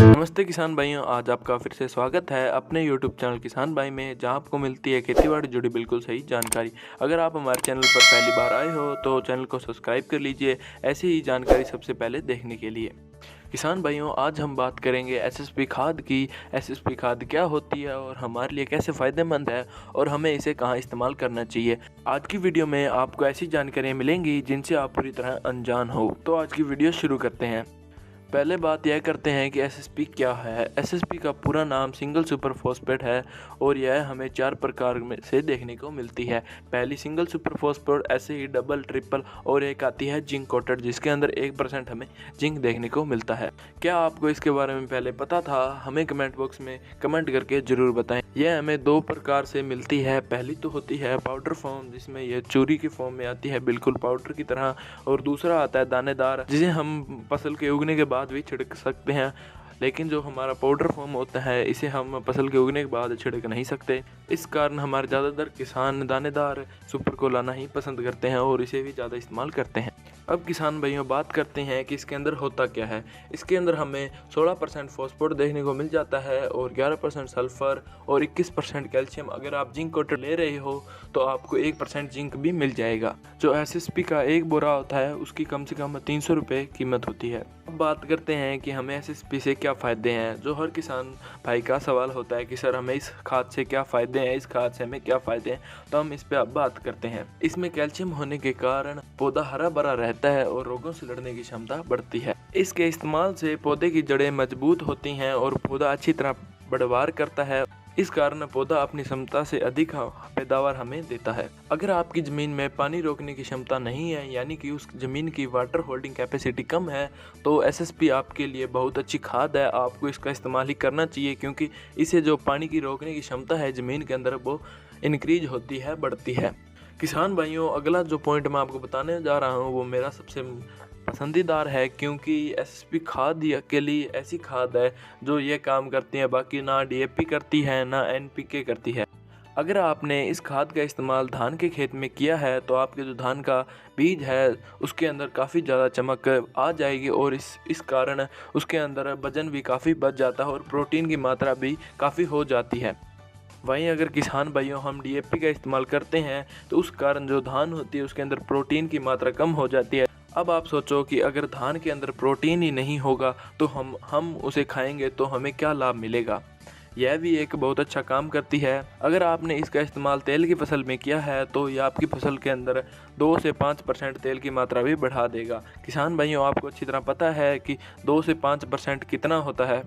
नमस्ते किसान भाइयों, आज आपका फिर से स्वागत है अपने YouTube चैनल किसान भाई में, जहां आपको मिलती है खेतीबाड़ी जुड़ी बिल्कुल सही जानकारी। अगर आप हमारे चैनल पर पहली बार आए हो तो चैनल को सब्सक्राइब कर लीजिए ऐसी ही जानकारी सबसे पहले देखने के लिए। किसान भाइयों, आज हम बात करेंगे एसएसपी खाद की। एसएसपी खाद क्या होती है और हमारे लिए कैसे फ़ायदेमंद है और हमें इसे कहाँ इस्तेमाल करना चाहिए। आज की वीडियो में आपको ऐसी जानकारियाँ मिलेंगी जिनसे आप पूरी तरह अनजान हो। तो आज की वीडियो शुरू करते हैं। पहले बात यह करते हैं कि एसएसपी क्या है। एसएसपी का पूरा नाम सिंगल सुपर फॉस्फेट है और यह हमें 4 प्रकार में से देखने को मिलती है। पहली सिंगल सुपर फॉस्फेट, ऐसे ही डबल, ट्रिपल और एक आती है जिंक कोटेड, जिसके अंदर 1% हमें जिंक देखने को मिलता है। क्या आपको इसके बारे में पहले पता था? हमें कमेंट बॉक्स में कमेंट करके ज़रूर बताएं। यह हमें 2 प्रकार से मिलती है। पहली तो होती है पाउडर फॉर्म, जिसमें यह चूरी की फॉर्म में आती है बिल्कुल पाउडर की तरह, और दूसरा आता है दानेदार, जिसे हम फसल के उगने के बाद भी छिड़क सकते हैं। लेकिन जो हमारा पाउडर फॉर्म होता है इसे हम फसल के उगने के बाद छिड़क नहीं सकते। इस कारण हमारे ज़्यादातर किसान दानेदार सुपर को लाना ही पसंद करते हैं और इसे भी ज़्यादा इस्तेमाल करते हैं। अब किसान भाइयों, बात करते हैं कि इसके अंदर होता क्या है। इसके अंदर हमें 16% फॉस्फोर देखने को मिल जाता है और 11% सल्फर और 21% कैल्शियम। अगर आप जिंक कोटेड ले रहे हो तो आपको 1% जिंक भी मिल जाएगा। जो एसएसपी का एक बोरा होता है उसकी कम से कम 300 रुपये कीमत होती है। अब बात करते हैं कि हमें एसएसपी से क्या फ़ायदे हैं। जो हर किसान भाई का सवाल होता है कि सर हमें इस खाद से क्या फ़ायदे हैं, इस खाद से हमें क्या फ़ायदे हैं, तो हम इस पर अब बात करते हैं। इसमें कैल्शियम होने के कारण पौधा हरा भरा रहता है और रोगों से लड़ने की क्षमता बढ़ती है। इसके इस्तेमाल से पौधे की जड़ें मजबूत होती हैं और पौधा अच्छी तरह पैदावार करता है। इस कारण पौधा अपनी क्षमता से अधिक पैदावार हमें देता है। अगर आपकी ज़मीन में पानी रोकने की क्षमता नहीं है, यानी कि उस ज़मीन की वाटर होल्डिंग कैपेसिटी कम है, तो एसएसपी आपके लिए बहुत अच्छी खाद है। आपको इसका इस्तेमाल ही करना चाहिए, क्योंकि इसे जो पानी की रोकने की क्षमता है ज़मीन के अंदर वो इंक्रीज होती है, बढ़ती है। किसान भाइयों, अगला जो पॉइंट मैं आपको बताने जा रहा हूँ वो मेरा सबसे पसंदीदार है, क्योंकि एसएसपी खाद अकेली ऐसी खाद है जो ये काम करती है। बाकी ना डीएपी करती है ना एनपीके करती है। अगर आपने इस खाद का इस्तेमाल धान के खेत में किया है तो आपके जो धान का बीज है उसके अंदर काफ़ी ज़्यादा चमक आ जाएगी और इस कारण उसके अंदर वजन भी काफ़ी बढ़ जाता है और प्रोटीन की मात्रा भी काफ़ी हो जाती है। वहीं अगर किसान भाइयों हम डीएपी का इस्तेमाल करते हैं तो उस कारण जो धान होती है उसके अंदर प्रोटीन की मात्रा कम हो जाती है। अब आप सोचो कि अगर धान के अंदर प्रोटीन ही नहीं होगा तो हम उसे खाएंगे तो हमें क्या लाभ मिलेगा। यह भी एक बहुत अच्छा काम करती है। अगर आपने इसका इस्तेमाल तेल की फसल में किया है तो यह आपकी फसल के अंदर 2 से 5% तेल की मात्रा भी बढ़ा देगा। किसान भाइयों, आपको अच्छी तरह पता है कि 2 से 5% कितना होता है।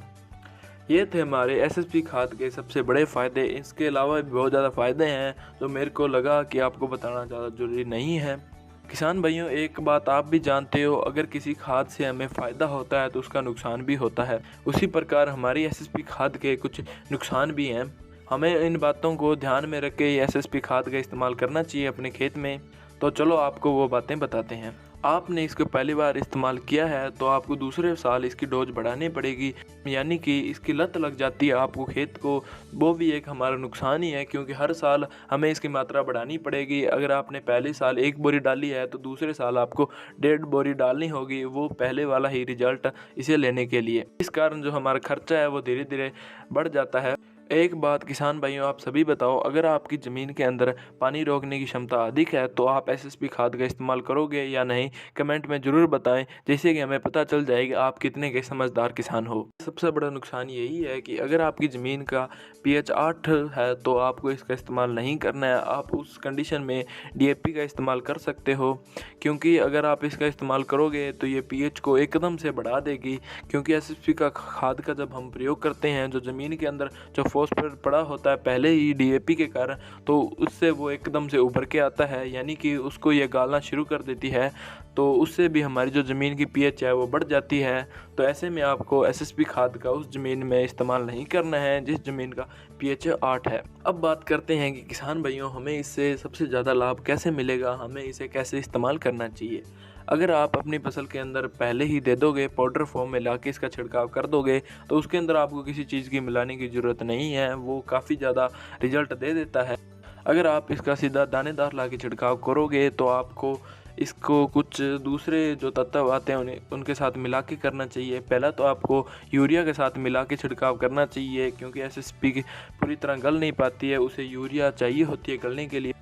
ये थे हमारे एसएसपी खाद के सबसे बड़े फ़ायदे। इसके अलावा भी बहुत ज़्यादा फ़ायदे हैं जो मेरे को लगा कि आपको बताना ज़्यादा ज़रूरी नहीं है। किसान भाइयों, एक बात आप भी जानते हो, अगर किसी खाद से हमें फ़ायदा होता है तो उसका नुकसान भी होता है। उसी प्रकार हमारी एसएसपी खाद के कुछ नुकसान भी हैं। हमें इन बातों को ध्यान में रख के एसएसपी खाद का इस्तेमाल करना चाहिए अपने खेत में। तो चलो आपको वो बातें बताते हैं। आपने इसको पहली बार इस्तेमाल किया है तो आपको दूसरे साल इसकी डोज बढ़ानी पड़ेगी, यानी कि इसकी लत लग जाती है आपको खेत को। वो भी एक हमारा नुकसान ही है, क्योंकि हर साल हमें इसकी मात्रा बढ़ानी पड़ेगी। अगर आपने पहले साल 1 बोरी डाली है तो दूसरे साल आपको 1.5 बोरी डालनी होगी, वो पहले वाला ही रिजल्ट इसे लेने के लिए। इस कारण जो हमारा खर्चा है वो धीरे धीरे बढ़ जाता है। एक बात किसान भाइयों, आप सभी बताओ, अगर आपकी ज़मीन के अंदर पानी रोकने की क्षमता अधिक है तो आप एसएसपी खाद का इस्तेमाल करोगे या नहीं, कमेंट में ज़रूर बताएं, जिससे कि हमें पता चल जाएगा आप कितने के समझदार किसान हो। सबसे बड़ा नुकसान यही है कि अगर आपकी ज़मीन का पीएच 8 है तो आपको इसका इस्तेमाल नहीं करना है। आप उस कंडीशन में डीएपी का इस्तेमाल कर सकते हो, क्योंकि अगर आप इसका इस्तेमाल करोगे तो ये पीएच को एकदम से बढ़ा देगी। क्योंकि एसएसपी का खाद का जब हम प्रयोग करते हैं, जो ज़मीन के अंदर जो फॉस्फेट पड़ा होता है पहले ही डीएपी के कारण, तो उससे वो एकदम से उभर के आता है, यानी कि उसको ये गालना शुरू कर देती है। तो उससे भी हमारी जो ज़मीन की पीएच है वो बढ़ जाती है। तो ऐसे में आपको एसएसपी खाद का उस ज़मीन में इस्तेमाल नहीं करना है जिस ज़मीन का पीएच 8 है। अब बात करते हैं कि किसान भाइयों, हमें इससे सबसे ज़्यादा लाभ कैसे मिलेगा, हमें इसे कैसे इस्तेमाल करना चाहिए। अगर आप अपनी फसल के अंदर पहले ही दे दोगे, पाउडर फॉर्म में लाके इसका छिड़काव कर दोगे, तो उसके अंदर आपको किसी चीज़ की मिलाने की ज़रूरत नहीं है, वो काफ़ी ज़्यादा रिजल्ट दे देता है। अगर आप इसका सीधा दानेदार लाके छिड़काव करोगे तो आपको इसको कुछ दूसरे जो तत्व आते हैं उनके साथ मिला के करना चाहिए। पहला तो आपको यूरिया के साथ मिला के छिड़काव करना चाहिए, क्योंकि एसएसपी पूरी तरह गल नहीं पाती है, उसे यूरिया चाहिए होती है गलने के लिए।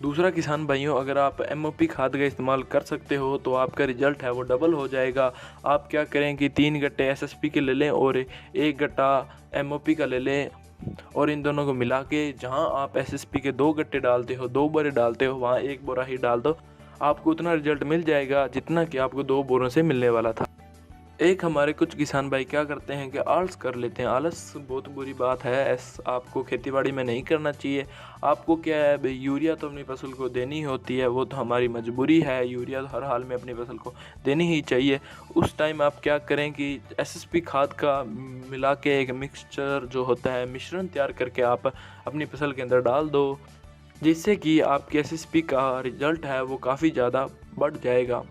दूसरा किसान भाइयों, अगर आप एमओपी खाद का इस्तेमाल कर सकते हो तो आपका रिजल्ट है वो डबल हो जाएगा। आप क्या करें कि 3 गट्टे एसएसपी के ले लें और 1 गट्टा एमओपी का ले लें, और इन दोनों को मिला के जहाँ आप एसएसपी के 2 गट्टे डालते हो, 2 बोरे डालते हो, वहाँ 1 बोरा ही डाल दो। आपको उतना रिजल्ट मिल जाएगा जितना कि आपको 2 बोरों से मिलने वाला था। एक हमारे कुछ किसान भाई क्या करते हैं कि आलस कर लेते हैं। आलस बहुत बुरी बात है, आपको खेतीबाड़ी में नहीं करना चाहिए। आपको क्या है भाई, यूरिया तो अपनी फसल को देनी होती है, वो तो हमारी मजबूरी है, यूरिया तो हर हाल में अपनी फसल को देनी ही चाहिए। उस टाइम आप क्या करें कि एसएसपी खाद का मिला के एक मिक्सचर जो होता है, मिश्रण तैयार करके आप अपनी फसल के अंदर डाल दो, जिससे कि आपकी एसएसपी का रिजल्ट है वो काफ़ी ज़्यादा बढ़ जाएगा।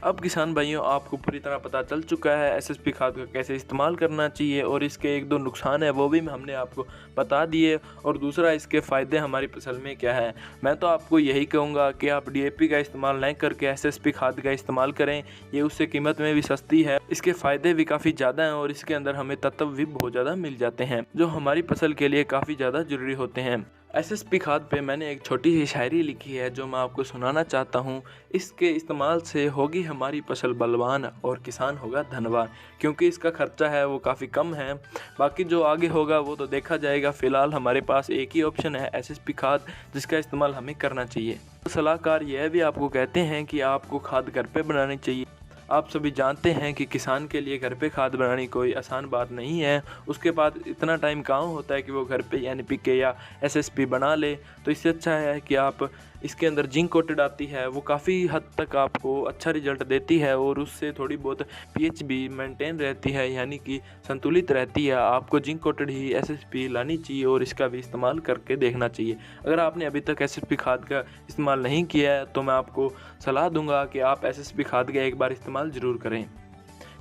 अब किसान भाइयों, आपको पूरी तरह पता चल चुका है एसएसपी खाद का कैसे इस्तेमाल करना चाहिए, और इसके 1-2 नुकसान है वो भी हमने आपको बता दिए, और दूसरा इसके फ़ायदे हमारी फसल में क्या है। मैं तो आपको यही कहूँगा कि आप डीएपी का इस्तेमाल नहीं करके एसएसपी खाद का इस्तेमाल करें। ये उससे कीमत में भी सस्ती है, इसके फ़ायदे भी काफ़ी ज़्यादा हैं, और इसके अंदर हमें तत्व भी बहुत ज़्यादा मिल जाते हैं जो हमारी फसल के लिए काफ़ी ज़्यादा ज़रूरी होते हैं। एसएसपी खाद पे मैंने एक छोटी सी शायरी लिखी है जो मैं आपको सुनाना चाहता हूँ। इसके इस्तेमाल से होगी हमारी फसल बलवान और किसान होगा धनवान, क्योंकि इसका खर्चा है वो काफ़ी कम है। बाकी जो आगे होगा वो तो देखा जाएगा। फ़िलहाल हमारे पास एक ही ऑप्शन है एसएसपी खाद, जिसका इस्तेमाल हमें करना चाहिए। सलाहकार यह भी आपको कहते हैं कि आपको खाद घर पे बनानी चाहिए। आप सभी जानते हैं कि किसान के लिए घर पे खाद बनानी कोई आसान बात नहीं है। उसके पास इतना टाइम कहाँ होता है कि वो घर पे एनपीके या एसएसपी बना ले। तो इससे अच्छा है कि आप इसके अंदर जिंक कोटेड आती है, वो काफ़ी हद तक आपको अच्छा रिजल्ट देती है, और उससे थोड़ी बहुत पीएच भी मेंटेन रहती है, यानी कि संतुलित रहती है। आपको जिंक कोटेड ही एसएसपी लानी चाहिए और इसका भी इस्तेमाल करके देखना चाहिए। अगर आपने अभी तक एसएसपी खाद का इस्तेमाल नहीं किया है तो मैं आपको सलाह दूंगा कि आप एसएसपी खाद का एक बार इस्तेमाल ज़रूर करें,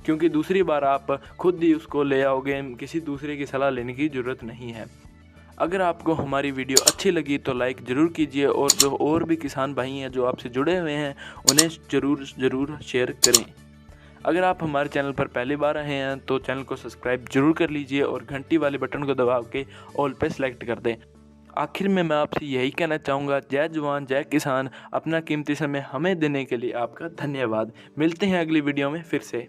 क्योंकि दूसरी बार आप खुद ही उसको ले आओगे, किसी दूसरे की सलाह लेने की ज़रूरत नहीं है। अगर आपको हमारी वीडियो अच्छी लगी तो लाइक ज़रूर कीजिए, और जो और भी किसान भाई हैं जो आपसे जुड़े हुए हैं उन्हें ज़रूर शेयर करें। अगर आप हमारे चैनल पर पहली बार आए हैं तो चैनल को सब्सक्राइब जरूर कर लीजिए और घंटी वाले बटन को दबा के ऑल पे सेलेक्ट कर दें। आखिर में मैं आपसे यही कहना चाहूँगा, जय जवान जय किसान। अपना कीमती समय हमें देने के लिए आपका धन्यवाद। मिलते हैं अगली वीडियो में फिर से।